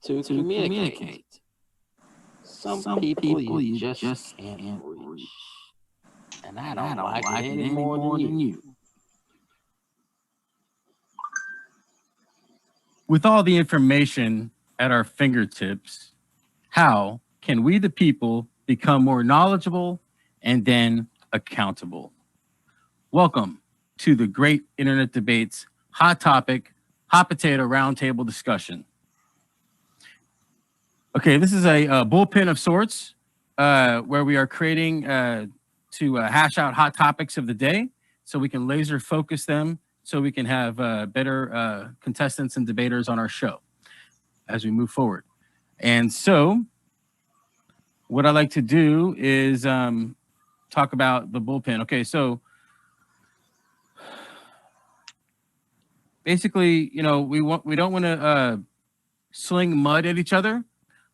to communicate. Some people you just can't reach. And I don't like it any more than you. With all the information at our fingertips, how can we, the people, become more knowledgeable and then accountable? Welcome to the Great Internet Debates Hot Topic, Hot Potato Roundtable discussion. Okay, this is a bullpen of sorts where we are creating to hash out hot topics of the day so we can laser focus them so we can have better contestants and debaters on our show as we move forward. And so what I like to do is talk about the bullpen. Okay, so basically, you know, we don't want to sling mud at each other.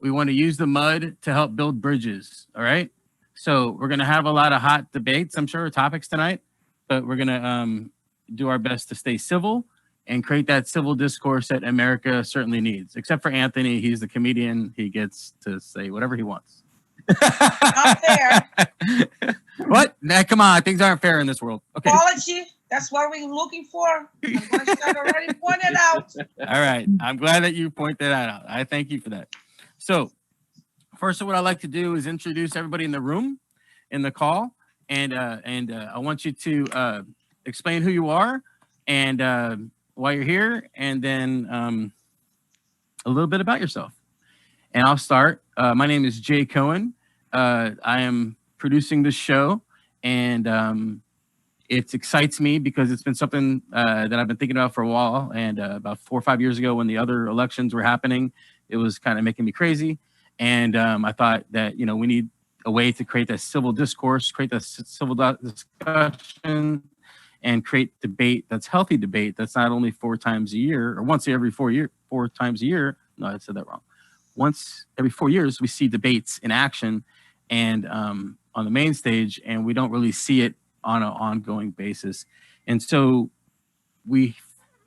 We want to use the mud to help build bridges. All right. So we're going to have a lot of hot debates, I'm sure, topics tonight, but we're going to do our best to stay civil and create that civil discourse that America certainly needs. Except for Anthony, he's the comedian. He gets to say whatever he wants. Not fair. What? Nah, come on, things aren't fair in this world. Okay. Quality, that's what we're looking for. I already pointed out. All right. I'm glad that you pointed that out. I thank you for that. So first, what I like to do is introduce everybody in the room, in the call, and I want you to explain who you are and why you're here, and then a little bit about yourself. And I'll start. My name is Jay Cohen. I am producing this show, and it excites me because it's been something that I've been thinking about for a while. And about 4 or 5 years ago, when the other elections were happening, it was kind of making me crazy. And I thought that, you know, we need a way to create that civil discourse, create that civil discussion, and create debate that's healthy debate that's not only 4 times a year or once every 4 times a year. No, I said that wrong. Once every 4 years, we see debates in action and on the main stage, and we don't really see it on an ongoing basis. And so we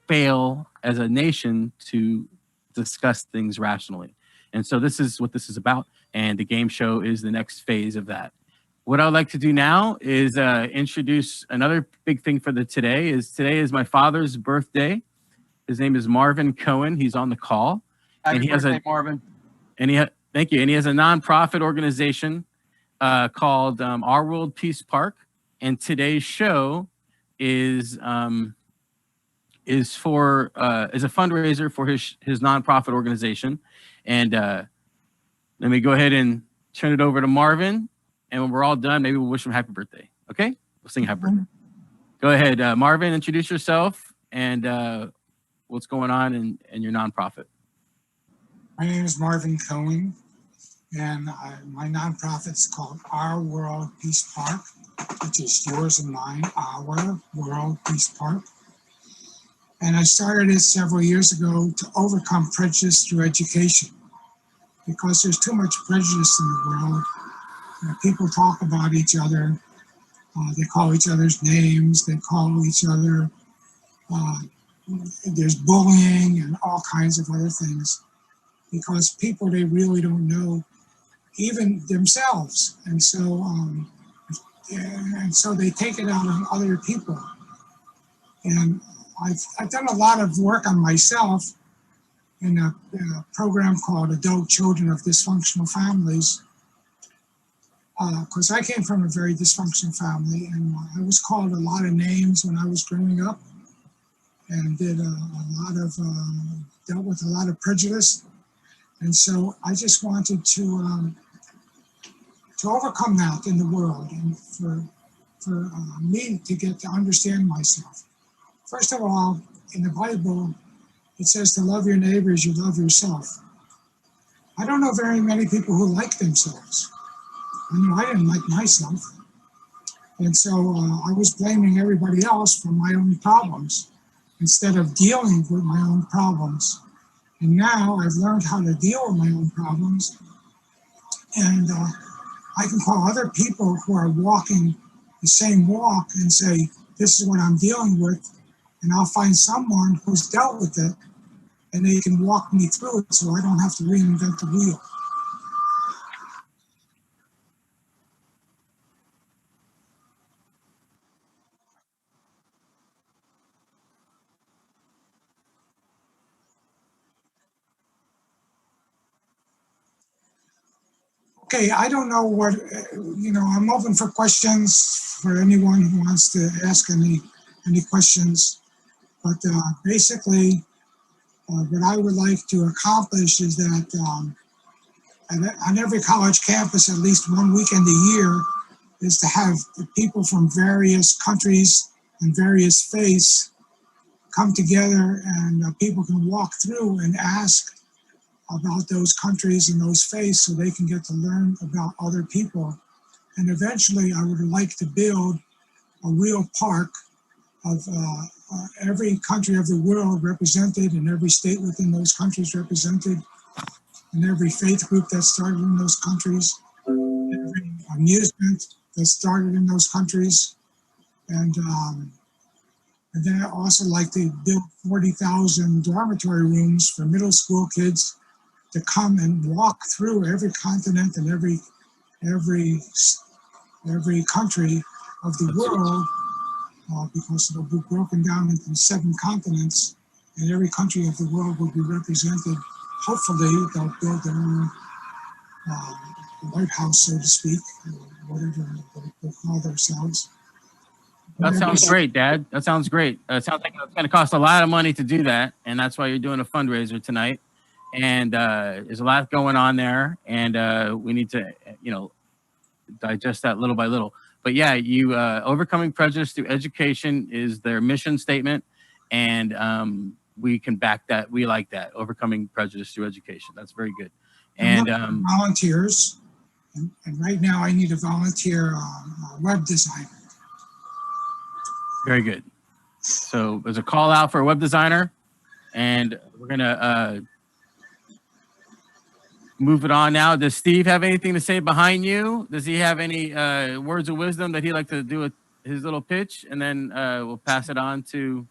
fail as a nation to discuss things rationally. And so this is what this is about. And the game show is the next phase of that. What I would like to do now is introduce another big thing for today is my father's birthday. His name is Marvin Cohen. He's on the call. Happy birthday, Marvin. And thank you. And he has a nonprofit organization called Our World Peace Park. And today's show is a fundraiser for his nonprofit organization. And let me go ahead and turn it over to Marvin. And when we're all done, maybe we'll wish him happy birthday. Okay? We'll sing happy birthday. Go ahead, Marvin, introduce yourself and what's going on in your nonprofit. My name is Marvin Cohen, and my nonprofit is called Our World Peace Park, which is yours and mine, Our World Peace Park. And I started it several years ago to overcome prejudice through education, because there's too much prejudice in the world. People talk about each other, they call each other's names, they call each other, there's bullying and all kinds of other things, because people, they really don't know even themselves. And so they take it out on other people. And I've done a lot of work on myself in a program called Adult Children of Dysfunctional Families, because I came from a very dysfunctional family, and I was called a lot of names when I was growing up, and did dealt with a lot of prejudice. And so I just wanted to overcome that in the world, and for me to get to understand myself. First of all, in the Bible, it says to love your neighbor as you love yourself. I don't know very many people who like themselves. I know I didn't like myself. And so I was blaming everybody else for my own problems instead of dealing with my own problems. And now I've learned how to deal with my own problems. And I can call other people who are walking the same walk and say, this is what I'm dealing with. And I'll find someone who's dealt with it and they can walk me through it so I don't have to reinvent the wheel. Okay, I don't know what, I'm open for questions for anyone who wants to ask any questions. But basically, what I would like to accomplish is that on every college campus, at least one weekend a year, is to have the people from various countries and various faiths come together, and people can walk through and ask about those countries and those faiths so they can get to learn about other people. And eventually I would like to build a real park of every country of the world represented, and every state within those countries represented, and every faith group that started in those countries, every amusement that started in those countries. And then I also like to build 40,000 dormitory rooms for middle school kids to come and walk through every continent and every country of the world, because it'll be broken down into 7 continents, and every country of the world will be represented. Hopefully, they'll build their own White House, so to speak, or whatever they'll call themselves. That sounds great, Dad. That sounds great. It sounds like it's going to cost a lot of money to do that, and that's why you're doing a fundraiser tonight. And there's a lot going on there, and we need to, digest that little by little. But yeah, you overcoming prejudice through education is their mission statement, and we can back that. We like that, overcoming prejudice through education. That's very good. And volunteers, and right now I need a volunteer web designer. Very good. So there's a call out for a web designer, and we're gonna move it on now. Does Steve have anything to say behind you? Does he have any words of wisdom that he'd like to do with his little pitch? And then we'll pass it on to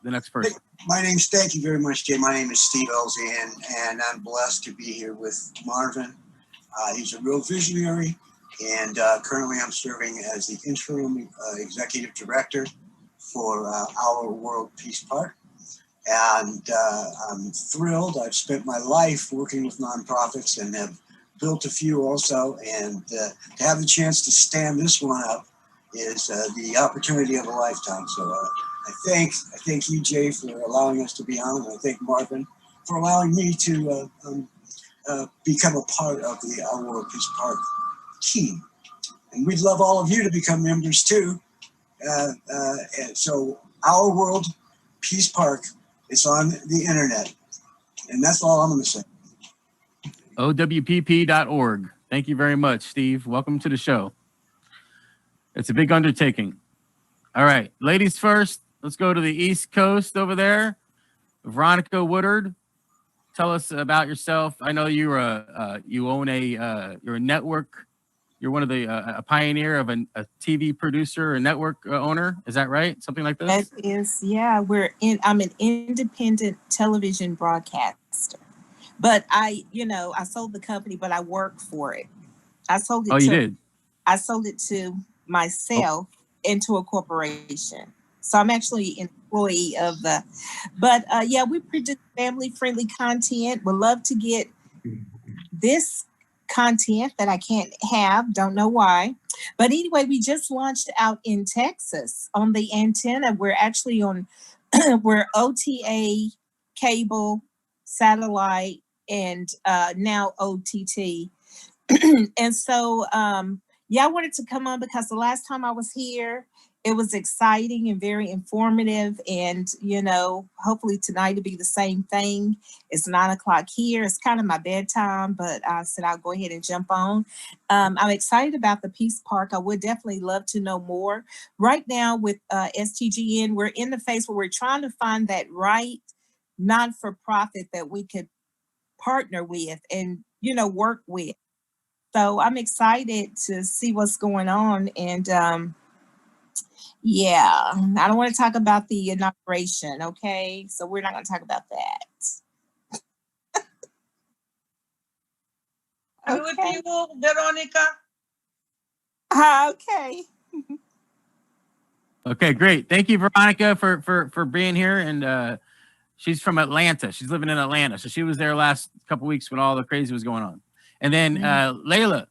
the next person. Thank you very much, Jay. My name is Steve Elsie, and I'm blessed to be here with Marvin. He's a real visionary, and currently I'm serving as the interim executive director for Our World Peace Park. And I'm thrilled. I've spent my life working with nonprofits and have built a few also. And to have the chance to stand this one up is the opportunity of a lifetime. So I thank you, Jay, for allowing us to be on. And I thank Marvin for allowing me to become a part of the Our World Peace Park team. And we'd love all of you to become members too. And so Our World Peace Park, it's on the internet, and that's all I'm going to say. OWPP.org. Thank you very much, Steve. Welcome to the show. It's a big undertaking. All right, ladies first. Let's go to the East Coast over there. Veronica Woodard, tell us about yourself. I know you're you're a network. You're one of the a pioneer of a TV producer, a network owner. Is that right? Something like this? That is, yeah. I'm an independent television broadcaster, but I sold the company, but I work for it. I sold it. Oh, you did? I sold it to myself into a corporation. So I'm actually an employee of the. But yeah, we produce family-friendly content. Would love to get this content that I can't have, don't know why. But anyway, we just launched out in Texas on the antenna. We're actually on, we're OTA, cable, satellite, and now OTT. And so, yeah, I wanted to come on because the last time I was here, it was exciting and very informative. And, hopefully tonight will be the same thing. It's 9 o'clock here. It's kind of my bedtime, but I said I'll go ahead and jump on. I'm excited about the Peace Park. I would definitely love to know more. Right now with STGN, we're in the phase where we're trying to find that right non-for-profit that we could partner with and, work with. So I'm excited to see what's going on. And yeah, I don't want to talk about the inauguration, okay? So we're not going to talk about that. I'm with Okay. you, Veronica. Okay. Okay, great. Thank you, Veronica, for being here. And she's from Atlanta. She's living in Atlanta, so she was there last couple weeks when all the crazy was going on. And then Liela,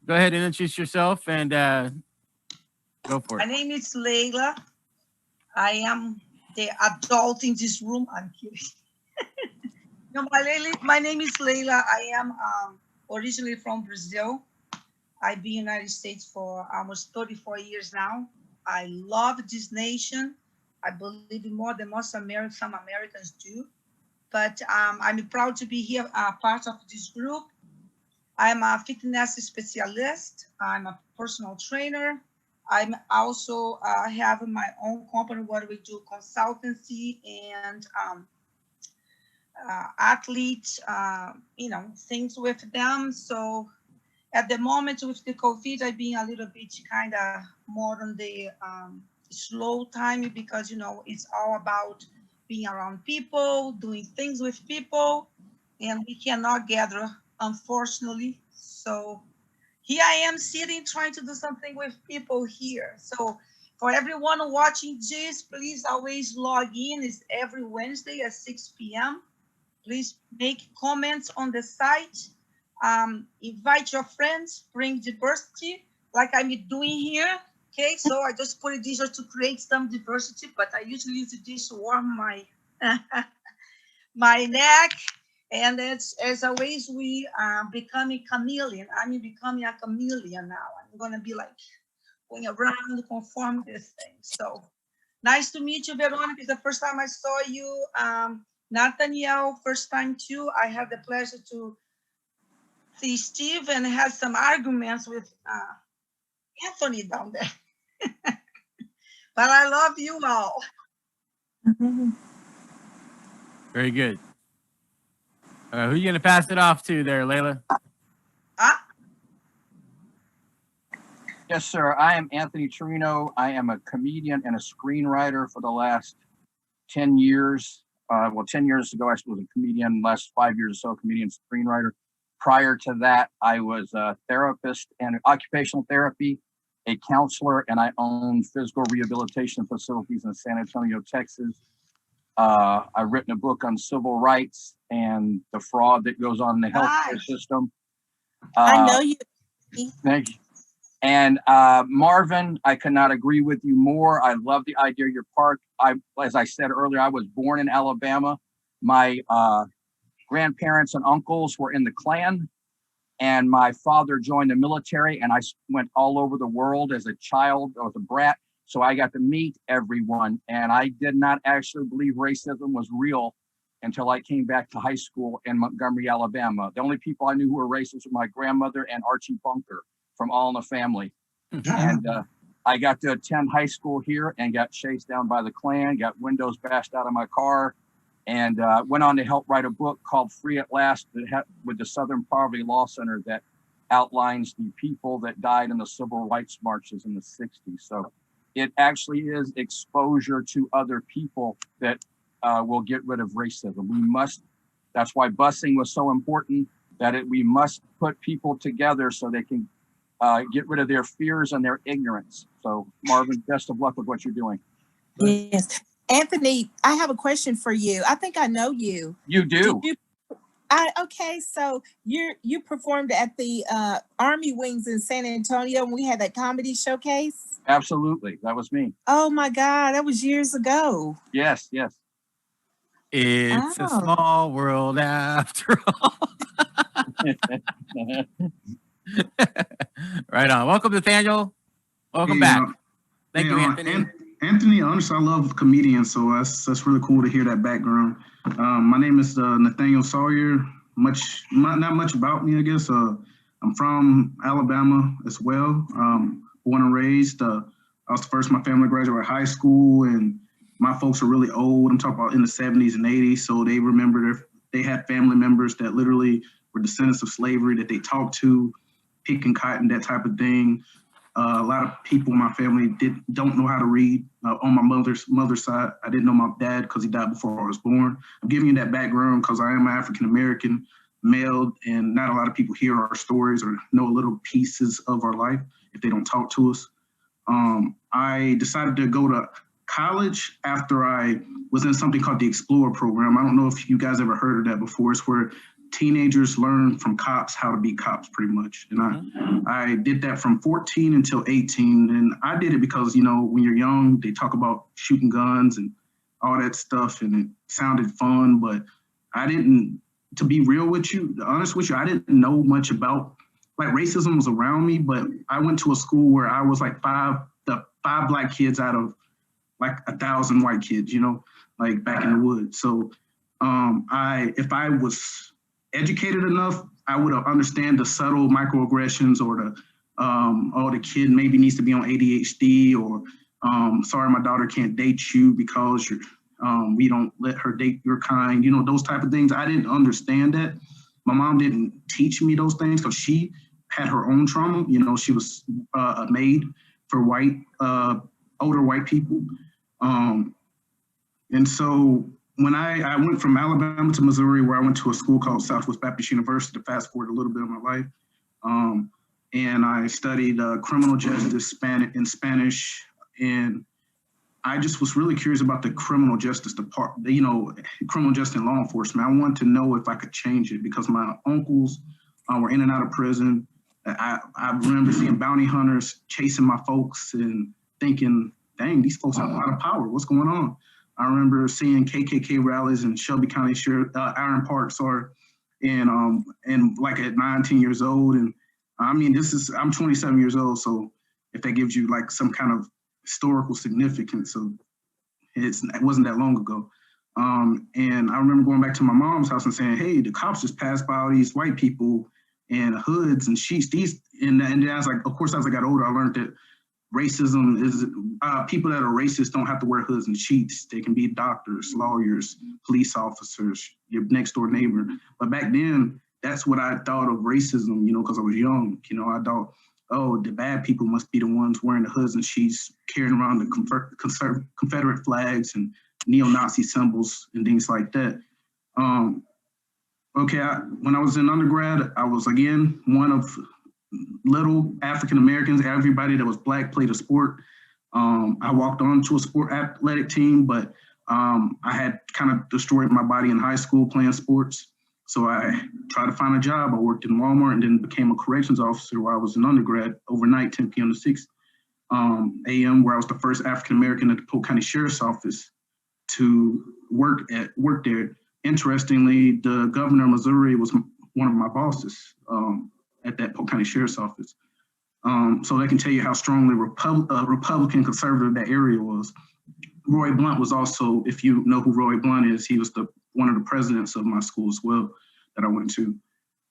go ahead and introduce yourself and go for My it. name is Leila. I am the adult in this room. I'm kidding. No, my name is Leila. I am originally from Brazil. I've been in the United States for almost 34 years now. I love this nation. I believe in more than some Americans do. But I'm proud to be here, part of this group. I'm a fitness specialist. I'm a personal trainer. I'm also have my own company where we do consultancy and athletes, things with them. So at the moment with the COVID, I've been a little bit kind of more on the slow time because, it's all about being around people, doing things with people, and we cannot gather, unfortunately. So here I am sitting, trying to do something with people here. So for everyone watching this, please always log in. It's every Wednesday at 6 p.m. Please make comments on the site. Invite your friends, bring diversity like I'm doing here. Okay, so I just put it here to create some diversity, but I usually use this to warm my my neck. And as always, we are becoming chameleon. I'm becoming a chameleon now. I'm gonna be like going around to conform this thing. So nice to meet you, Veronica. It's the first time I saw you. Nathaniel, first time too. I had the pleasure to see Steve and had some arguments with Anthony down there. But I love you all. Very good. Who are you going to pass it off to there, Liela? Yes, sir. I am Anthony Torino. I am a comedian and a screenwriter for the last 10 years. 10 years ago, I was a comedian. Last 5 years or so, comedian, screenwriter. Prior to that, I was a therapist and occupational therapy, a counselor, and I owned physical rehabilitation facilities in San Antonio, Texas. I've written a book on civil rights and the fraud that goes on in the healthcare system. I know you. Thank you. And Marvin, I could not agree with you more. I love the idea of your park. As I said earlier, I was born in Alabama. My grandparents and uncles were in the Klan, and my father joined the military, and I went all over the world as a child. I was a brat, so I got to meet everyone, and I did not actually believe racism was real until I came back to high school in Montgomery, Alabama. The only people I knew who were racist were my grandmother and Archie Bunker from All in the Family. And I got to attend high school here and got chased down by the Klan, got windows bashed out of my car, and went on to help write a book called Free at Last with the Southern Poverty Law Center that outlines the people that died in the civil rights marches in the 60s. So it actually is exposure to other people that will get rid of racism. We must, that's why busing was so important, that we must put people together so they can get rid of their fears and their ignorance. So Marvin, best of luck with what you're doing. Yes. Anthony, I have a question for you. I think I know you. You do. Okay, so you performed at the Army Wings in San Antonio when we had that comedy showcase? Absolutely. That was me. Oh my God, that was years ago. Yes, yes. It's a small world after all. Right on. Welcome, Nathaniel. Welcome back. Thank you, Anthony. Anthony, honestly, I love comedians, so that's really cool to hear that background. My name is Nathaniel Sawyer. Not much about me, I guess. I'm from Alabama as well. Born and raised. I was the first in my family to graduate high school, and my folks are really old. I'm talking about in the 70s and 80s, so they remember they had family members that literally were descendants of slavery that they talked to, picking cotton, that type of thing. A lot of people in my family don't know how to read. On my mother's side, I didn't know my dad because he died before I was born. I'm giving you that background because I am African American. mailed, and not a lot of people hear our stories or know little pieces of our life if they don't talk to us. I decided to go to college after I was in something called the Explorer program. I don't know if you guys ever heard of that before. It's where teenagers learn from cops how to be cops, pretty much. And I did that from 14 until 18. And I did it because, you know, when you're young, they talk about shooting guns and all that stuff, and it sounded fun, but I didn't, to be real with you, honest with you, I didn't know much about, like, racism was around me, but I went to a school where I was like the five black kids out of like 1,000 white kids, you know, like back in the woods. So if I was educated enough, I would understand the subtle microaggressions, or the kid maybe needs to be on ADHD, or sorry, my daughter can't date you because we don't let her date your kind, you know, those type of things. I didn't understand that. My mom didn't teach me those things because she had her own trauma. You know, she was a maid for older white people. And so when I went from Alabama to Missouri, where I went to a school called Southwest Baptist University, to fast forward a little bit of my life, and I studied criminal justice in Spanish, and I just was really curious about the criminal justice department, you know, criminal justice and law enforcement. I wanted to know if I could change it because my uncles were in and out of prison. I remember seeing bounty hunters chasing my folks and thinking, dang, these folks have a lot of power. What's going on? I remember seeing KKK rallies in Shelby County, Iron Park, and like at 19 years old. And I mean, I'm 27 years old, so if that gives you like some kind of historical significance, so it wasn't that long ago. And I remember going back to my mom's house and saying, hey, the cops just passed by all these white people in hoods and sheets. And I was like, of course, as I got older, I learned that racism is, people that are racist don't have to wear hoods and sheets. They can be doctors, lawyers, police officers, your next door neighbor. But back then, that's what I thought of racism, you know, because I was young. You know, I thought, oh, the bad people must be the ones wearing the hoods and sheets, carrying around the Confederate flags and neo-Nazi symbols and things like that. When I was in undergrad, I was, again, one of little African Americans. Everybody that was black played a sport. I walked on to a sport athletic team, but I had kind of destroyed my body in high school playing sports. So I tried to find a job. I worked in Walmart and then became a corrections officer while I was in undergrad, overnight, 10 p.m. to 6 a.m., where I was the first African American at the Polk County Sheriff's Office to work there. Interestingly, the governor of Missouri was one of my bosses at that Polk County Sheriff's Office. So they can tell you how strongly Republican conservative that area was. Roy Blunt was also, if you know who Roy Blunt is, he was one of the presidents of my school as well that I went to.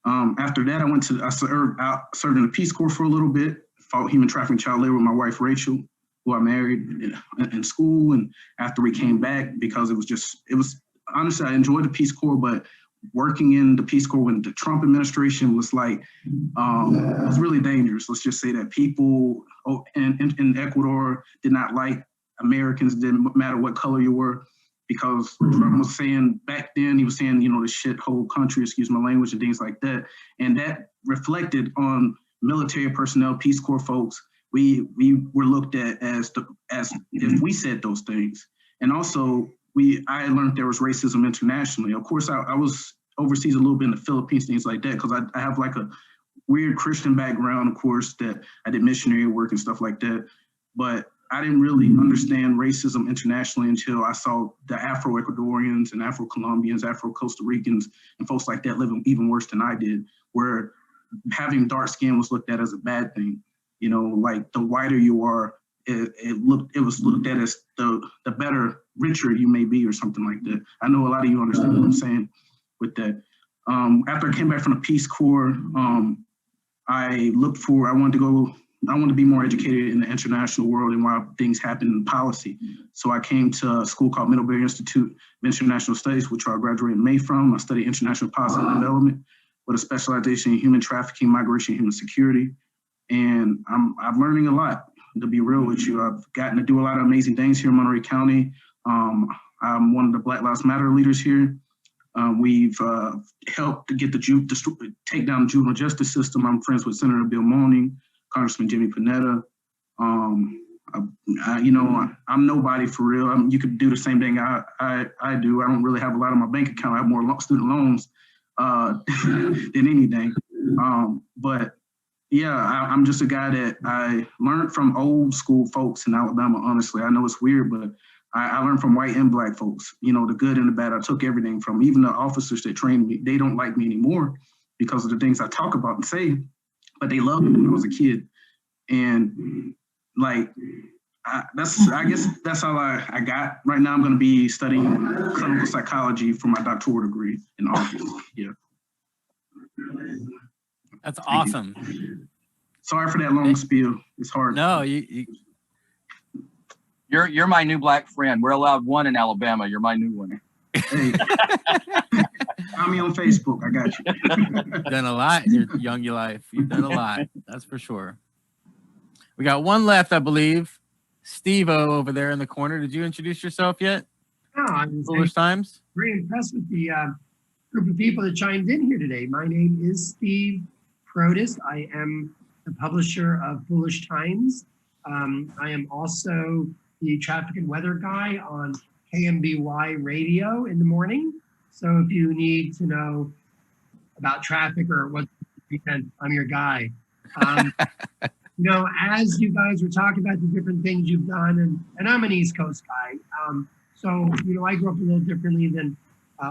After that, I served in the Peace Corps for a little bit, fought human trafficking, child labor with my wife, Rachel, who I married in school. And after we came back, because it was honestly, I enjoyed the Peace Corps, but working in the Peace Corps when the Trump administration was like, it was really dangerous. Let's just say that people in Ecuador did not like Americans, didn't matter what color you were, because Trump was saying back then, he was saying, you know, the shithole country, excuse my language, and things like that. And that reflected on military personnel, Peace Corps folks. We were looked at as if we said those things. And also, I learned there was racism internationally. Of course, I was overseas a little bit in the Philippines, things like that, because I have like a weird Christian background, of course, that I did missionary work and stuff like that. But I didn't really understand racism internationally until I saw the Afro-Ecuadorians and Afro-Colombians, Afro-Costa Ricans, and folks like that living even worse than I did, where having dark skin was looked at as a bad thing. You know, like the whiter you are, it was looked at as the better, richer you may be, or something like that. I know a lot of you understand what I'm saying with that. After I came back from the Peace Corps, I wanted to be more educated in the international world and why things happen in policy. So I came to a school called Middlebury Institute of International Studies, which I graduated in May from. I studied international policy and development with a specialization in human trafficking, migration, and human security. And I'm learning a lot, to be real with you. I've gotten to do a lot of amazing things here in Monterey County. I'm one of the Black Lives Matter leaders here. We've helped to get take down the juvenile justice system. I'm friends with Senator Bill Moaning, Congressman Jimmy Panetta. You know, I'm nobody for real. You could do the same thing I do. I don't really have a lot on my bank account. I have more student loans than anything. But yeah, I'm just a guy that I learned from old school folks in Alabama, honestly. I know it's weird, but I learned from white and black folks, you know, the good and the bad. I took everything from. Even the officers that trained me, they don't like me anymore because of the things I talk about and say, but they loved me when I was a kid. And like, I guess that's all I got. Right now I'm gonna be studying clinical psychology for my doctoral degree in August. Yeah. That's awesome. Sorry for that long spiel. It's hard. No, You're my new black friend. We're allowed one in Alabama. You're my new one. Hey. Find me on Facebook. I got you. you've done a lot in your young life. You've done a lot. That's for sure. We got one left, I believe. Steve-O over there in the corner. Did you introduce yourself yet? No, I'm Foolish Times? very impressed with the group of people that chimed in here today. My name is Steve Protis. I am the publisher of Foolish Times. I am also the traffic and weather guy on KMBY radio in the morning. So if you need to know about traffic or what weekend, I'm your guy. You know, as you guys were talking about the different things you've done, and I'm an East Coast guy. So, you know, I grew up a little differently than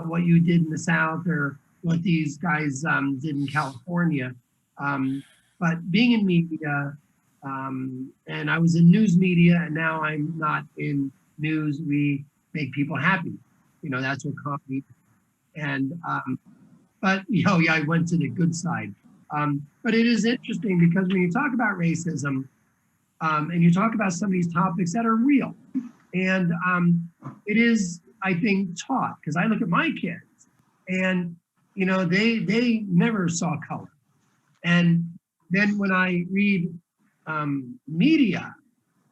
what you did in the South or what these guys did in California. But being in media, and I was in news media, and now I'm not in news. We make people happy. You know, that's what comedy is. And, but, you know, yeah, I went to the good side. But it is interesting because when you talk about racism, and you talk about some of these topics that are real, and it is, I think, taught, because I look at my kids and, you know, they never saw color. And then when I read media,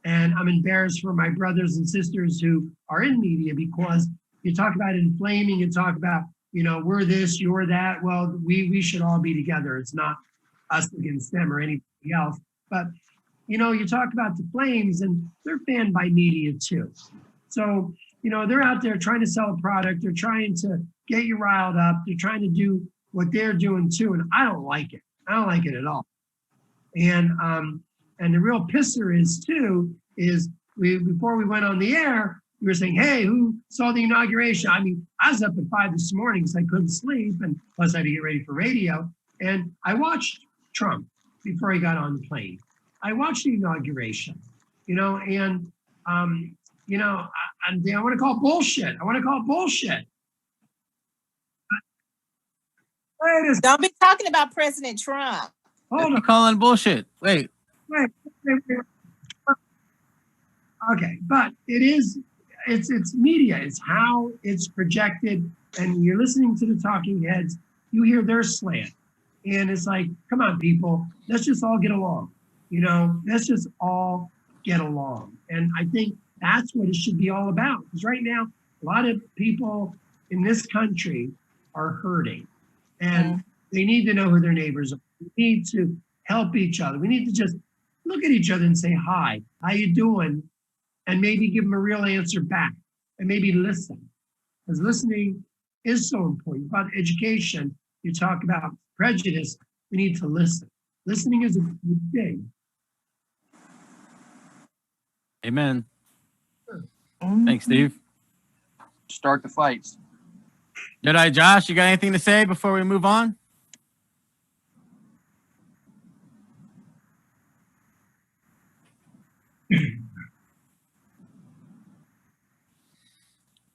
and I'm embarrassed for my brothers and sisters who are in media, because you talk about inflaming, you talk about, you know, we're this, you're that. Well, we should all be together. It's not us against them or anybody else. But, you know, you talk about the Flames, and they're fanned by media too. So, you know, they're out there trying to sell a product. They're trying to get you riled up. They're trying to do what they're doing too. And I don't like it. I don't like it at all. And the real pisser is too, is before we went on the air, we were saying, hey, who saw the inauguration? I mean, I was up at 5 this morning because I couldn't sleep, and plus I had to get ready for radio. And I watched Trump before he got on the plane. I watched the inauguration, you know, and, you know, I want to call bullshit. I want to call bullshit. Don't be talking about President Trump. Hold on. Calling bullshit. Wait. Wait. Okay, but it's media. It's how it's projected, and you're listening to the talking heads. You hear their slant, and it's like, come on, people, let's just all get along. You know, let's just all get along. And I think that's what it should be all about. Because right now, a lot of people in this country are hurting, and they need to know who their neighbors are. We need to help each other. We need to just look at each other and say, hi, how you doing? And maybe give them a real answer back, and maybe listen. Because listening is so important. About education, you talk about prejudice, we need to listen. Listening is a good thing. Amen. Thanks, Steve. Start the fights. Jedi Josh, you got anything to say before we move on?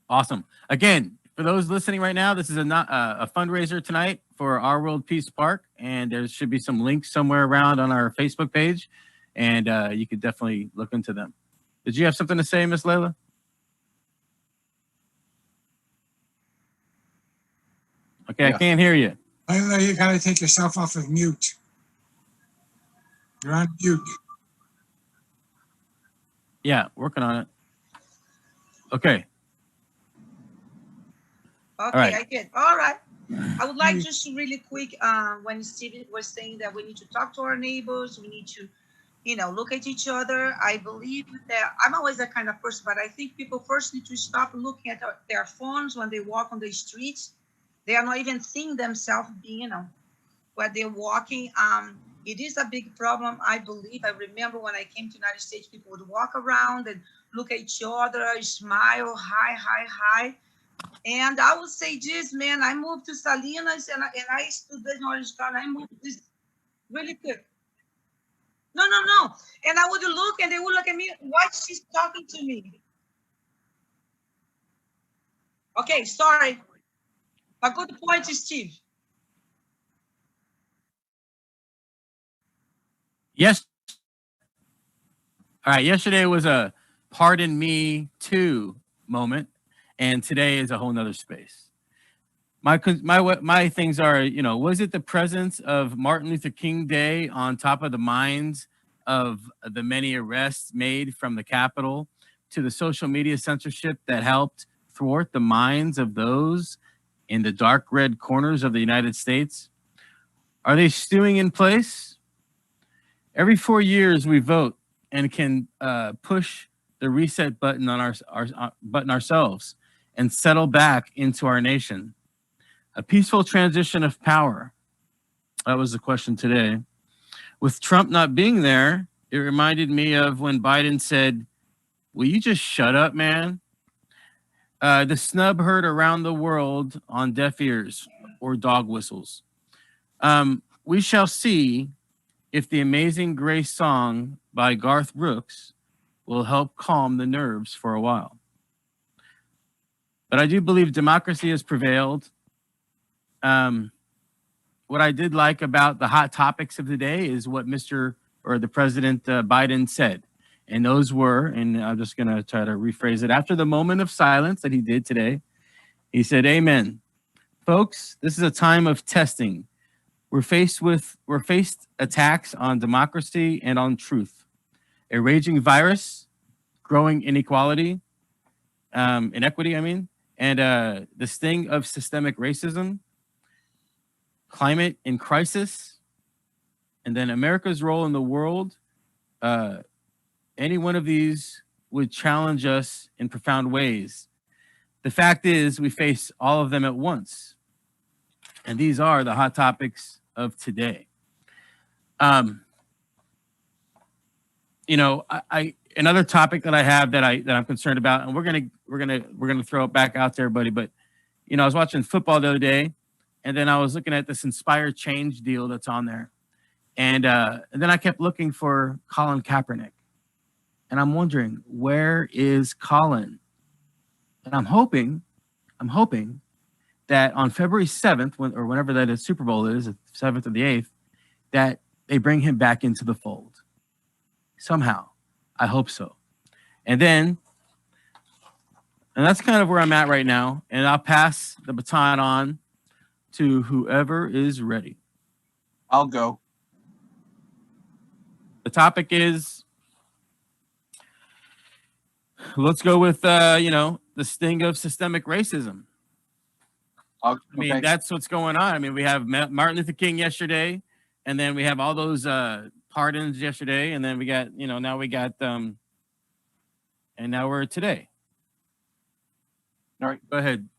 Awesome. Again, for those listening right now, this is a fundraiser tonight for Our World Peace Park, and there should be some links somewhere around on our Facebook page, and you could definitely look into them. Did you have something to say, Miss Liela? Okay, yeah. I can't hear you. Liela, you gotta take yourself off of mute. You're on mute. Yeah, working on it. Okay. Okay, right. I did. All right. I would like just really quick, when Steve was saying that we need to talk to our neighbors, we need to, look at each other. I believe that I'm always that kind of person, but I think people first need to stop looking at their phones when they walk on the streets. They are not even seeing themselves being, where they're walking. It is a big problem, I believe. I remember when I came to United States, people would walk around and look at each other, smile, hi, hi, hi. And I would say this, man, I moved to Salinas and I studied in Orange County. I moved this really quick. No, no, no. And I would look and they would look at me, why she's talking to me? Okay, sorry. A good point, Steve. Yes. All right. Yesterday was a pardon me too moment, and today is a whole nother space. My things are, was it the presence of Martin Luther King Day on top of the minds of the many arrests made from the Capitol to the social media censorship that helped thwart the minds of those in the dark red corners of the United States? Are they stewing in place? Every 4 years we vote and can push the reset button on our button ourselves and settle back into our nation. A peaceful transition of power. That was the question today. With Trump not being there, it reminded me of when Biden said, "Will you just shut up, man?" The snub heard around the world on deaf ears or dog whistles. We shall see if the Amazing Grace song by Garth Brooks will help calm the nerves for a while. But I do believe democracy has prevailed. What I did like about the hot topics of the day is what the President Biden said. And those were, and I'm just going to try to rephrase it. After the moment of silence that he did today, he said, "Amen. Folks, this is a time of testing. We're faced attacks on democracy and on truth. A raging virus, growing inequality, inequity, and the sting of systemic racism, climate in crisis, and then America's role in the world. Any one of these would challenge us in profound ways. The fact is, we face all of them at once. And these are the hot topics of today." Another topic that I have that I'm concerned about, and we're gonna throw it back out to everybody. But I was watching football the other day, and then I was looking at this Inspire Change deal that's on there, and then I kept looking for Colin Kaepernick, and I'm wondering, where is Colin? And I'm hoping that on February 7th, or whenever that is, Super Bowl is, the 7th or the 8th, that they bring him back into the fold. Somehow. I hope so. And that's kind of where I'm at right now. And I'll pass the baton on to whoever is ready. I'll go. The topic is, let's go with, the sting of systemic racism. Okay. That's what's going on. We have Martin Luther King yesterday, and then we have all those pardons yesterday, and then we got, now we got, and now we're today. All right. Go ahead.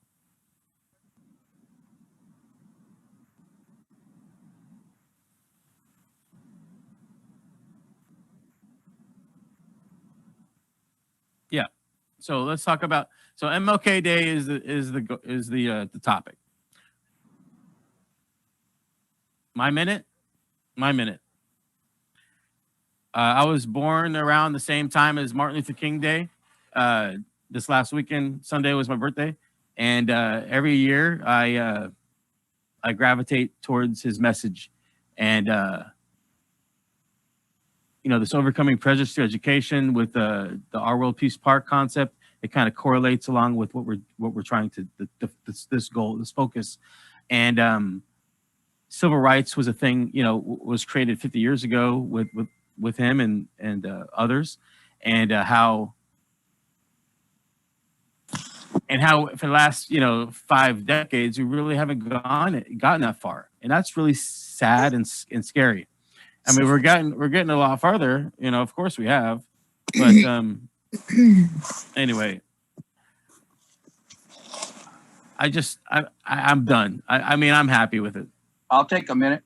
Yeah. So let's talk about. So MLK Day is the topic. My minute. I was born around the same time as Martin Luther King Day. This last weekend, Sunday, was my birthday, and every year I gravitate towards his message, and this overcoming prejudice through education with the Our World Peace Park concept. It kind of correlates along with what we're trying to this goal, this focus, and civil rights was a thing, was created 50 years ago with him and others, and how and how for the last 5 decades we really haven't gotten that far, and that's really sad and scary. I mean, we're getting a lot farther, of course we have, but anyway, I'm done. I mean, I'm happy with it. I'll take a minute.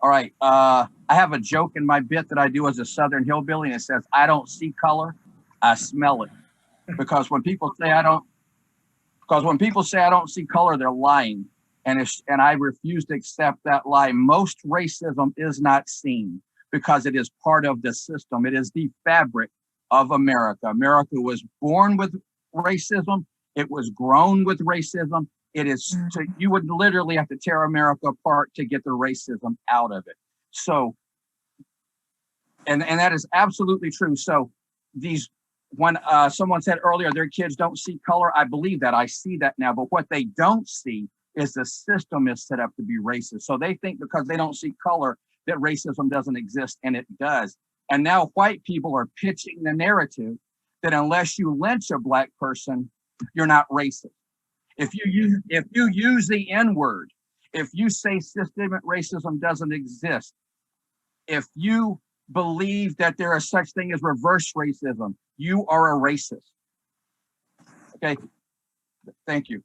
All right. I have a joke in my bit that I do as a Southern hillbilly, and it says, "I don't see color, I smell it." Because when people say I don't see color, they're lying. And I refuse to accept that lie. Most racism is not seen because it is part of the system. It is the fabric of America. America was born with racism. It was grown with racism. It is, you would literally have to tear America apart to get the racism out of it. So, and that is absolutely true. So when someone said earlier, their kids don't see color, I believe that. I see that now. But what they don't see is the system is set up to be racist. So they think because they don't see color that racism doesn't exist, and it does. And now white people are pitching the narrative that unless you lynch a black person, you're not racist. If you use the N-word, if you say systemic racism doesn't exist, if you believe that there is such thing as reverse racism, you are a racist. Okay, thank you.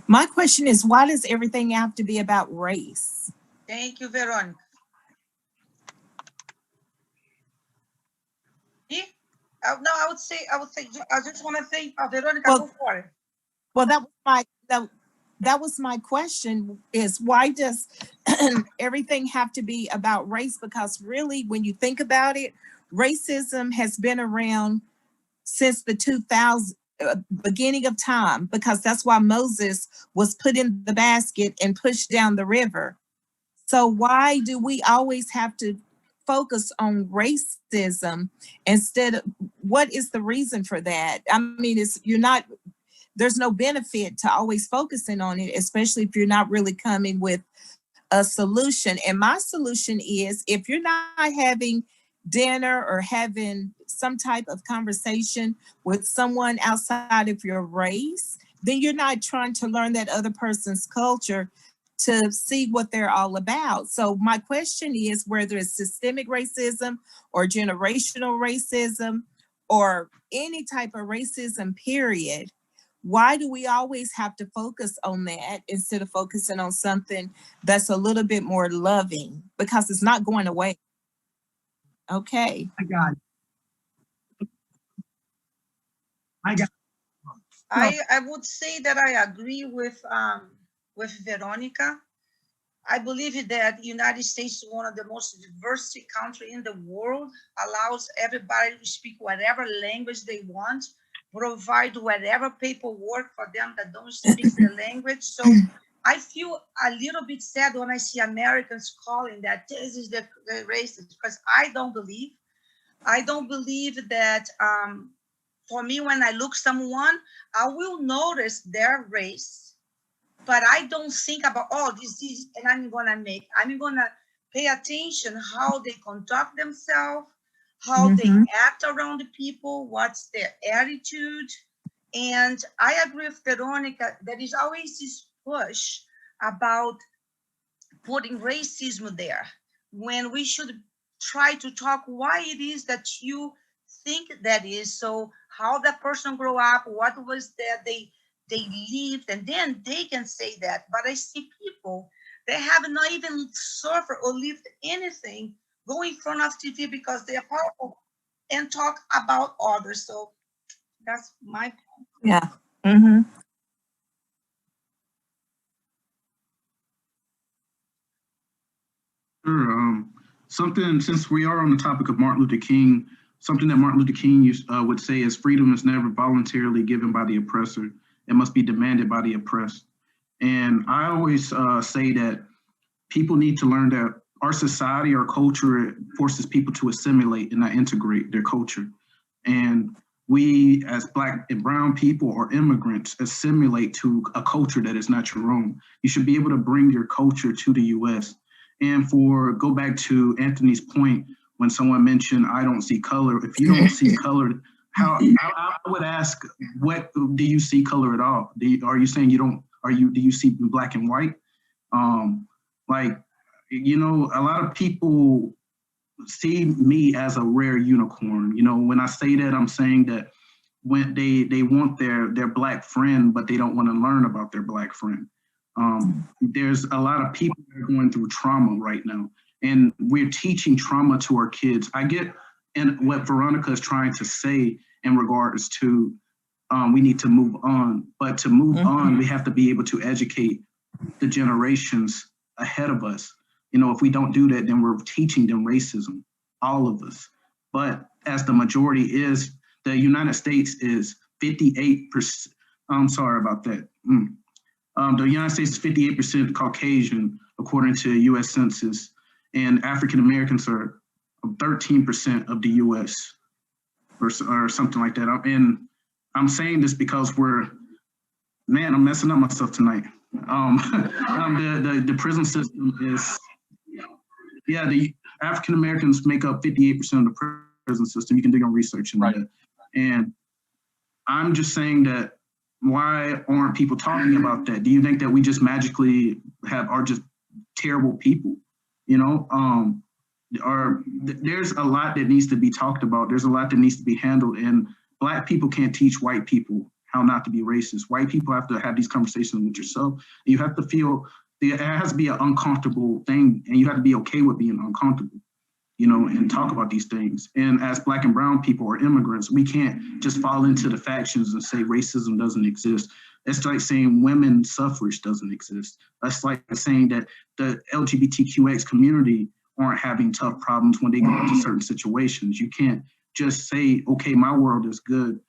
My question is, why does everything have to be about race? Thank you, Veronica. No, I would say, I just want to say, Veronica, go for it. Well, that was my question, is why does everything have to be about race? Because really, when you think about it, racism has been around since the 2000s, beginning of time, because that's why Moses was put in the basket and pushed down the river. So why do we always have to focus on racism instead of, what is the reason for that? I mean, there's no benefit to always focusing on it, especially if you're not really coming with a solution. And my solution is, if you're not having dinner or having some type of conversation with someone outside of your race, then you're not trying to learn that other person's culture to see what they're all about. So my question is, whether it's systemic racism or generational racism or any type of racism, period, why do we always have to focus on that instead of focusing on something that's a little bit more loving? Because it's not going away. Okay. I got it. I would say that I agree with Veronica. I believe that the United States is one of the most diverse countries in the world, allows everybody to speak whatever language they want, provide whatever paperwork for them that don't speak the language. So I feel a little bit sad when I see Americans calling that this is the racist, because I don't believe that. For me, when I look someone, I will notice their race, but I don't think about, oh, this is, and I'm gonna pay attention how they conduct themselves, how they act around the people, what's their attitude. And I agree with Veronica, there is always this push about putting racism there, when we should try to talk why it is that you think that is. So how that person grew up, what was that they lived, and then they can say that. But I see people, they have not even suffered or lived anything, go in front of TV because they are powerful and talk about others. So that's my point. Yeah. Sure. Something, since we are on the topic of Martin Luther King, something that Martin Luther King would say is, freedom is never voluntarily given by the oppressor. It must be demanded by the oppressed. And I always say that people need to learn that our society, our culture, forces people to assimilate and not integrate their culture. And we, as Black and brown people or immigrants, assimilate to a culture that is not your own. You should be able to bring your culture to the US. And go back to Anthony's point, when someone mentioned, I don't see color. If you don't see color, how I would ask, what do you see color at all? Are you saying you don't? Do you see black and white? Like, you know, a lot of people see me as a rare unicorn. You know, when I say that, I'm saying that when they want their black friend, but they don't want to learn about their black friend. There's a lot of people that are going through trauma right now, and we're teaching trauma to our kids. I get and what Veronica is trying to say in regards to we need to move on, but to move on, we have to be able to educate the generations ahead of us. You know, if we don't do that, then we're teaching them racism, all of us. But as the majority is, the United States is 58%, I'm sorry about that. The United States is 58% Caucasian, according to US Census, and African Americans are 13% of the US, or something like that. And I'm saying this because I'm messing up myself tonight. The prison system is, the African Americans make up 58% of the prison system. You can do your research into that. And I'm just saying that, why aren't people talking about that? Do you think that we just magically are just terrible people? You know, there's a lot that needs to be talked about. There's a lot that needs to be handled, and Black people can't teach white people how not to be racist. White people have to have these conversations with yourself. You have to feel, it has to be an uncomfortable thing, and you have to be okay with being uncomfortable, you know, and talk about these things. And as Black and brown people or immigrants, we can't just fall into the factions and say racism doesn't exist. It's like saying women's suffrage doesn't exist. That's like saying that the LGBTQX community aren't having tough problems when they go into certain situations. You can't just say, okay, my world is good,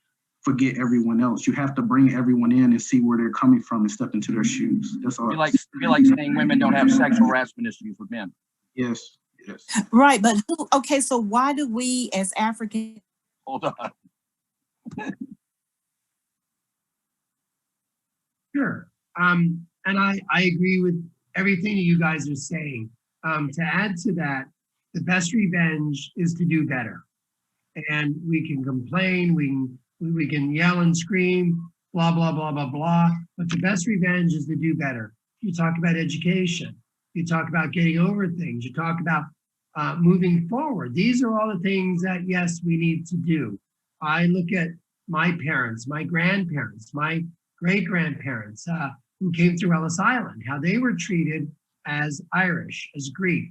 forget everyone else. You have to bring everyone in and see where they're coming from and step into their shoes. That's all. It'd be like saying women don't have sexual harassment issues with men. Yes. Yes. Right, but okay, so why do we as African? Hold on. Sure. And I agree with everything you guys are saying. To add to that, the best revenge is to do better. And we can complain, we can yell and scream, blah, blah, blah, blah, blah. But the best revenge is to do better. You talk about education. You talk about getting over things. You talk about moving forward. These are all the things that, yes, we need to do. I look at my parents, my grandparents, my great-grandparents who came through Ellis Island, how they were treated as Irish, as Greek.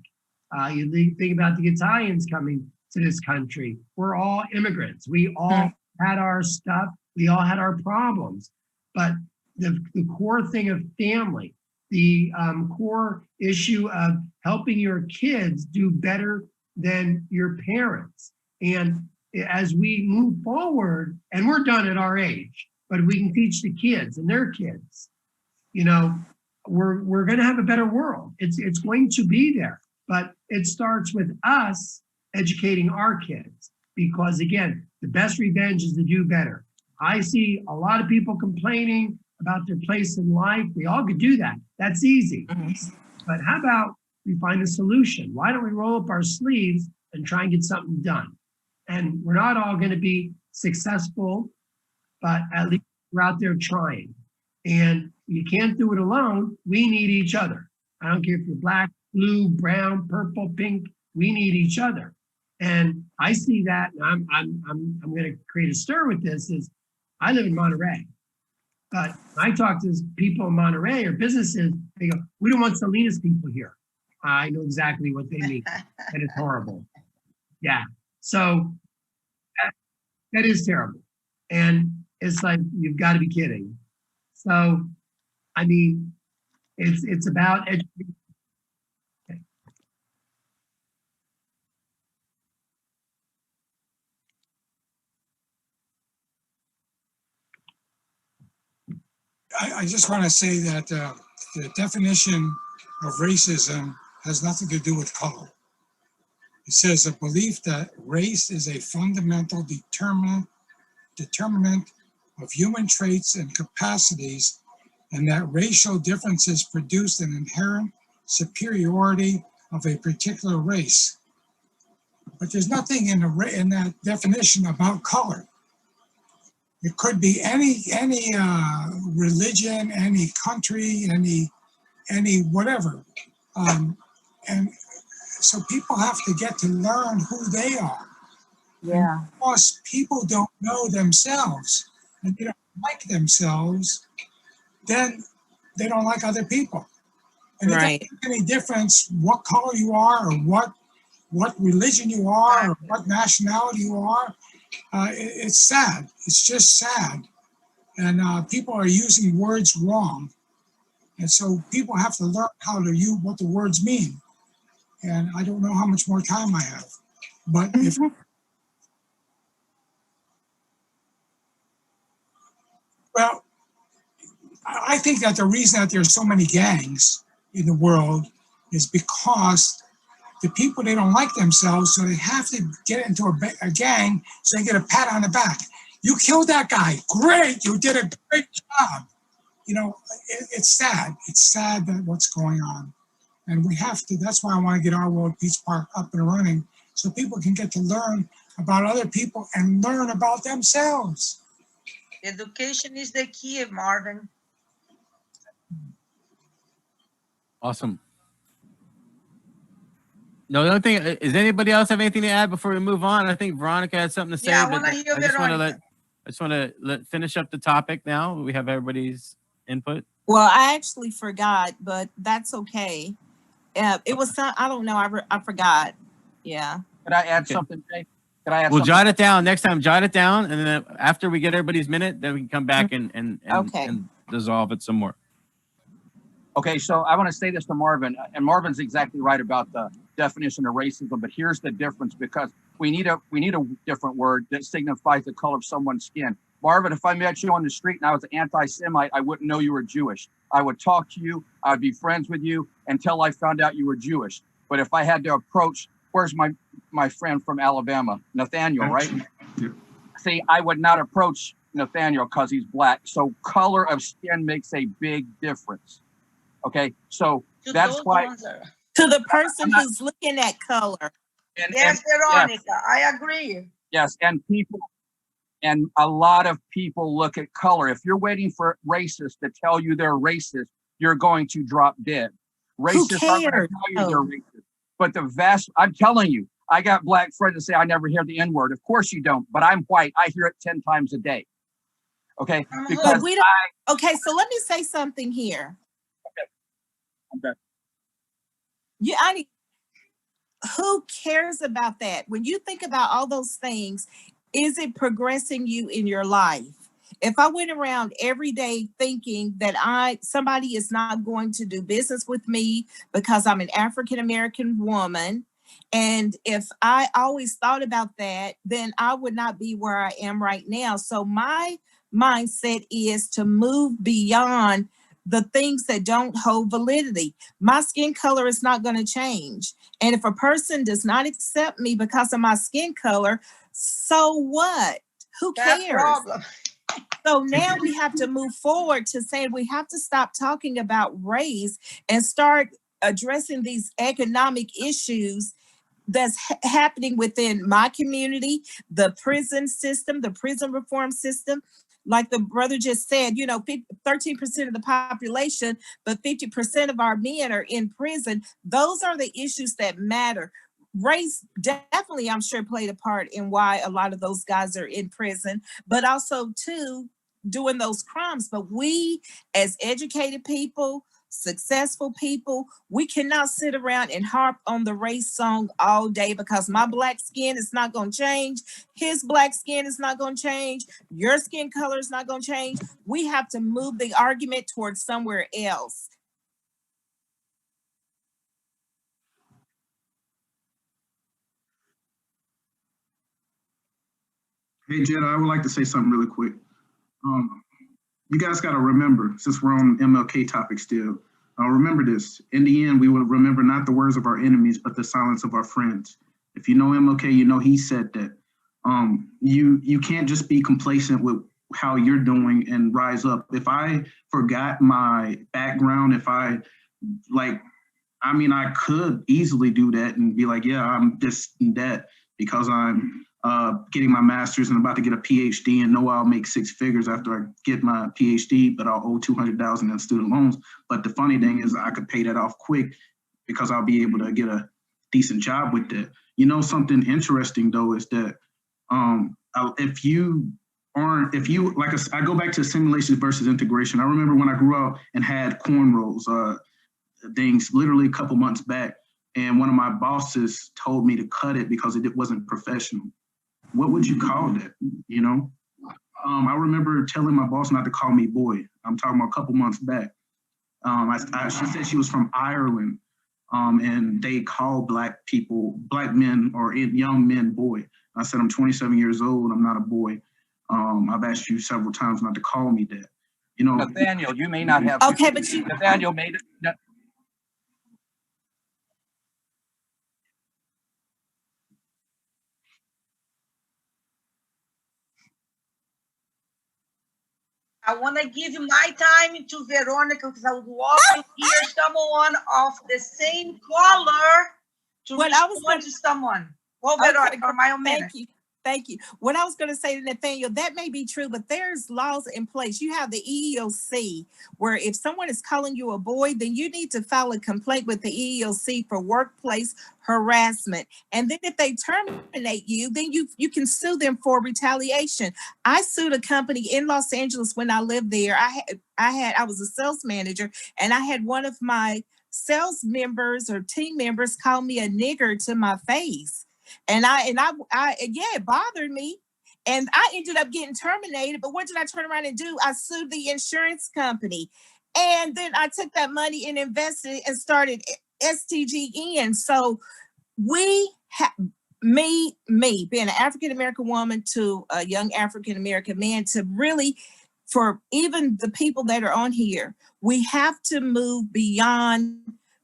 You think about the Italians coming to this country. We're all immigrants. We all had our stuff. We all had our problems. But the core thing of family, the core issue of helping your kids do better than your parents. And as we move forward, and we're done at our age, but we can teach the kids and their kids, you know, we're going to have a better world. It's going to be there, but it starts with us educating our kids, because again, the best revenge is to do better. I see a lot of people complaining about their place in life. We all could do that. That's easy. But how about we find a solution? Why don't we roll up our sleeves and try and get something done? And we're not all going to be successful, but at least we're out there trying. And you can't do it alone. We need each other. I don't care if you're black, blue, brown, purple, pink. We need each other. And I see that, and I'm going to create a stir with this. Is I live in Monterey, but I talk to people in Monterey or businesses. They go, "We don't want Salinas people here." I know exactly what they mean, and it's horrible. Yeah, so that is terrible, and it's like, you've got to be kidding. So, I mean, it's about education. Okay. I just want to say that the definition of racism has nothing to do with color. It says a belief that race is a fundamental determinant of human traits and capacities, and that racial differences produce an inherent superiority of a particular race. but there's nothing in that definition about color. It could be any religion, any country, any whatever, and so people have to get to learn who they are. Yeah. And because people don't know themselves and they don't like themselves, then they don't like other people. And it doesn't make any difference what color you are or what religion you are or what nationality you are. It's sad. It's just sad. And people are using words wrong. And so people have to learn how to use what the words mean. And I don't know how much more time I have. But if well, I think that the reason that there's so many gangs in the world is because the people, they don't like themselves, so they have to get into a gang so they get a pat on the back. You killed that guy. Great. You did a great job. You know, it's sad. It's sad that what's going on. And we have to, that's why I want to get our World Peace Park up and running so people can get to learn about other people and learn about themselves. Education is the key, Marvin. Awesome. No, the other thing is, anybody else have anything to add before we move on? I think Veronica had something to say. Yeah, I but want to hear I just want to Veronica. finish up the topic now. We have everybody's input. Well, I actually forgot, but that's okay. It was some, I don't know. I forgot. Yeah. Could I add something, Jay? Could I add We'll something? jot it down next time. Jot it down, and then after we get everybody's minute, then we can come back and dissolve it some more. Okay, so I want to say this to Marvin, and Marvin's exactly right about the definition of racism, but here's the difference, because we need a different word that signifies the color of someone's skin. Marvin, if I met you on the street and I was an anti-Semite, I wouldn't know you were Jewish. I would talk to you, I'd be friends with you until I found out you were Jewish. But if I had to approach, where's my friend from Alabama, Nathaniel, right? Yeah. See, I would not approach Nathaniel because he's black. So color of skin makes a big difference. Okay, so that's why. To the person who's looking at color. Yes, Veronica, yes. I agree. Yes, and a lot of people look at color. If you're waiting for racists to tell you they're racist, you're going to drop dead. Racists aren't going to tell you they're racist. But I'm telling you, I got black friends that say I never hear the N-word. Of course you don't, but I'm white. I hear it 10 times a day. Okay, because okay, so let me say something here. Okay. Who cares about that? When you think about all those things, is it progressing you in your life? If I went around every day thinking that somebody is not going to do business with me because I'm an African-American woman, and if I always thought about that, then I would not be where I am right now. So my mindset is to move beyond the things that don't hold validity. My skin color is not going to change. And if a person does not accept me because of my skin color, so what? Who cares? So now we have to move forward to saying we have to stop talking about race and start addressing these economic issues that's happening within my community, the prison system, the prison reform system. Like the brother just said, 13% of the population, but 50% of our men are in prison. Those are the issues that matter. Race definitely, I'm sure, played a part in why a lot of those guys are in prison, but also too, doing those crimes. But we, as educated people, successful people, we cannot sit around and harp on the race song all day, because my black skin is not going to change. His black skin is not going to change. Your skin color is not going to change. We have to move the argument towards somewhere else. Hey, Jed, I would like to say something really quick. You guys got to remember, since we're on MLK topic still, remember this. In the end, we will remember not the words of our enemies, but the silence of our friends. If you know MLK, you know he said that. You can't just be complacent with how you're doing and rise up. If I forgot my background, I could easily do that and be like, yeah, I'm this and that. because I'm getting my master's and about to get a PhD and know I'll make 6 figures after I get my PhD, but I'll owe $200,000 in student loans. But the funny thing is I could pay that off quick because I'll be able to get a decent job with that. You know, something interesting though is that if you I go back to simulations versus integration. I remember when I grew up and had cornrows, things literally a couple months back, and one of my bosses told me to cut it because it wasn't professional. What would you call that? You know, I remember telling my boss not to call me boy. I'm talking about a couple months back. She said she was from Ireland, and they call black men or young men boy. I said, I'm 27 years old. I'm not a boy. I've asked you several times not to call me that. You know, Nathaniel, you may not have. Okay, but you. Nathaniel made it. I want to give my time to Veronica because I would love to hear someone of the same color to respond to someone. Well, Veronica, for my own minute. Thank you. What I was going to say to Nathaniel, that may be true, but there's laws in place. You have the EEOC, where if someone is calling you a boy, then you need to file a complaint with the EEOC for workplace harassment. And then if they terminate you, then you can sue them for retaliation. I sued a company in Los Angeles when I lived there. I was a sales manager, and I had one of my sales members or team members call me a nigger to my face. And it bothered me. And I ended up getting terminated. But what did I turn around and do? I sued the insurance company. And then I took that money and invested and started STGID. So me being an African-American woman to a young African-American man, to really, for even the people that are on here, we have to move beyond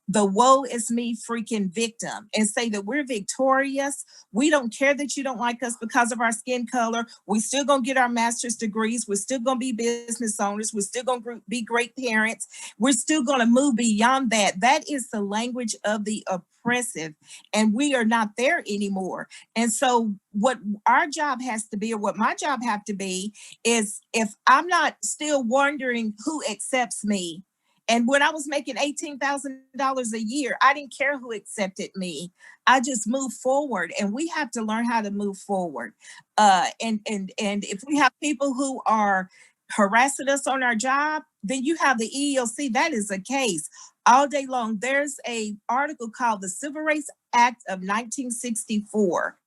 the woe is me freaking victim and say that we're victorious. We don't care that you don't like us because of our skin color. We're still going to get our master's degrees. We're still going to be business owners. We're still going to be great parents. We're still going to move beyond that. That is the language of the oppressive, and we are not there anymore. And so what our job has to be, or what my job have to be, is if I'm not still wondering who accepts me. And when I was making $18,000 a year, I didn't care who accepted me. I just moved forward, and we have to learn how to move forward. And if we have people who are harassing us on our job, then you have the EEOC. That is a case all day long. There's a article called the Civil Rights Act of 1964.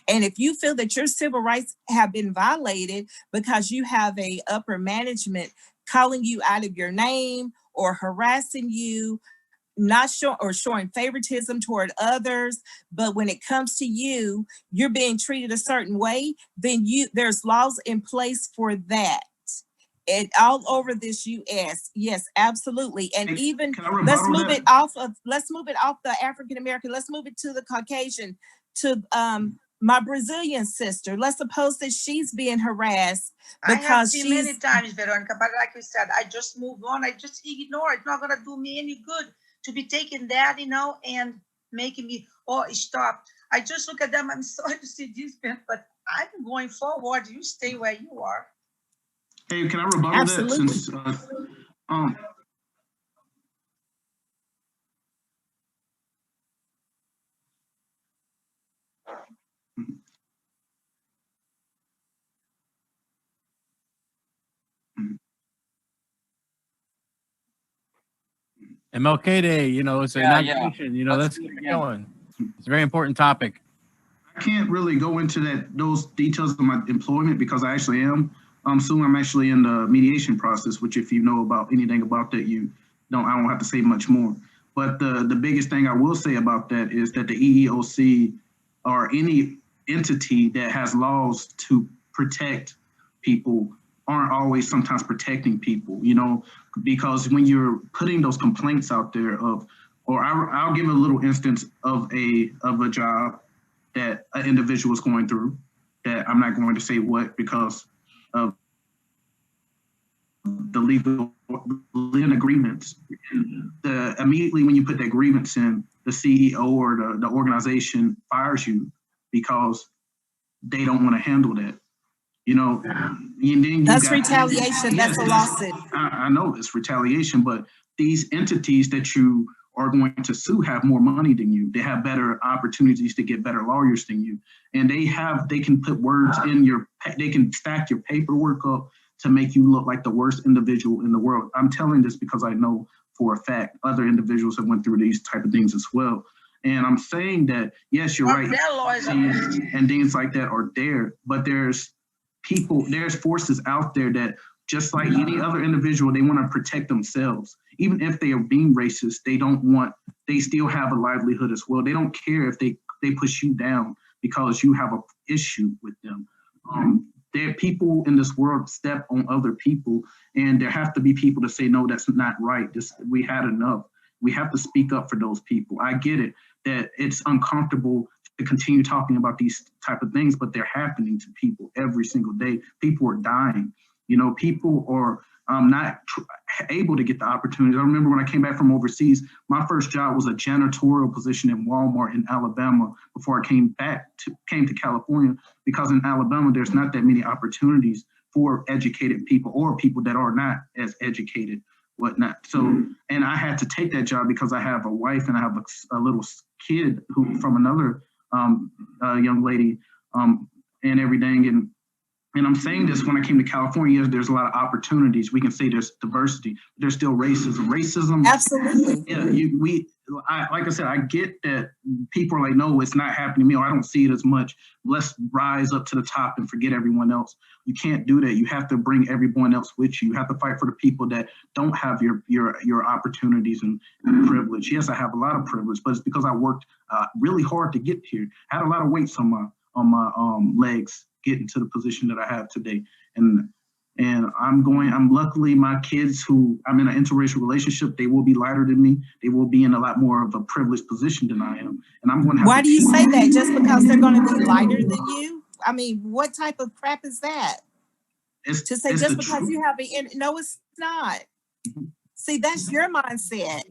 And if you feel that your civil rights have been violated because you have a upper management calling you out of your name or harassing you, not showing favoritism toward others, but when it comes to you, you're being treated a certain way, then there's laws in place for that. And all over this US, yes, absolutely. And even let's move it off the African American, let's move it to the Caucasian, to my Brazilian sister. Let's suppose that she's being harassed because she's many times, Veronica, but like you said, I just move on. I just ignore it. It's not gonna do me any good to be taking that, and making me stop. I just look at them. I'm sorry to see this, but I'm going forward. You stay where you are. Hey, can I rebuttal Absolutely. that? Since MLK Day, it's an inauguration, let's keep it going. It's a very important topic. I can't really go into those details of my employment because I actually am. Soon I'm actually in the mediation process, which if you know about anything about that, I don't have to say much more. But the biggest thing I will say about that is that the EEOC or any entity that has laws to protect people aren't always sometimes protecting people, because when you're putting those complaints out there I'll give a little instance of a job that an individual was going through, that I'm not going to say what because of the legal agreements. Immediately when you put that grievance in, the CEO or the organization fires you because they don't want to handle that. You know, and then you That's got, retaliation. That's a lawsuit. I know it's retaliation, but these entities that you are going to sue have more money than you. They have better opportunities to get better lawyers than you. And they can put words in they can stack your paperwork up to make you look like the worst individual in the world. I'm telling this because I know for a fact other individuals have went through these type of things as well. And I'm saying that, yes, you're right. And things like that are there, but there's forces out there that, just like any other individual, they want to protect themselves. Even if they are being racist, they still have a livelihood as well. They don't care if they push you down because you have an issue with them. There are people in this world step on other people, and there have to be people to say, no, that's not right. We had enough. We have to speak up for those people. I get it, that it's uncomfortable to continue talking about these type of things, but they're happening to people every single day. People are dying. You know, people are not able to get the opportunities. I remember when I came back from overseas, my first job was a janitorial position in Walmart in Alabama before I came to California, because in Alabama, there's not that many opportunities for educated people or people that are not as educated, whatnot. So, and I had to take that job because I have a wife and I have a little kid who from another young lady and everything. And I'm saying this when I came to California, there's a lot of opportunities. We can say there's diversity, but there's still racism. Racism. Absolutely. Yeah, like I said, I get that people are like, no, it's not happening to me, or I don't see it as much. Let's rise up to the top and forget everyone else. You can't do that. You have to bring everyone else with you. You have to fight for the people that don't have your opportunities and privilege. Yes, I have a lot of privilege, but it's because I worked really hard to get here. I had a lot of weights on my legs getting to the position that I have today. And I'm luckily my kids who I'm in an interracial relationship, they will be lighter than me. They will be in a lot more of a privileged position than I am. And I'm going to have Why do you say that? Just because they're going to be lighter than you? I mean, what type of crap is that? To say just because you have no, it's not. Mm-hmm. See, that's your mindset.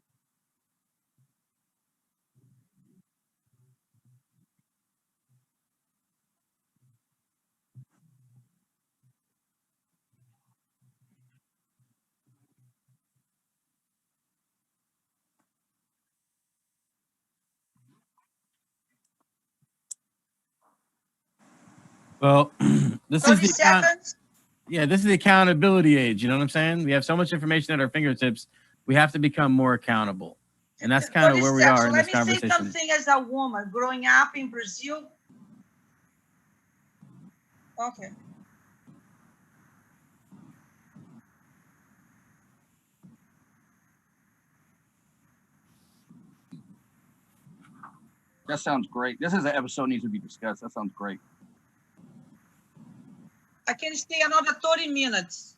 Well, this is 30 seconds. this is the accountability age. You know what I'm saying? We have so much information at our fingertips. We have to become more accountable. And that's kind of where we are in this conversation. Let me say something as a woman growing up in Brazil. Okay. That sounds great. This is an episode needs to be discussed. That sounds great. I can stay another 30 minutes.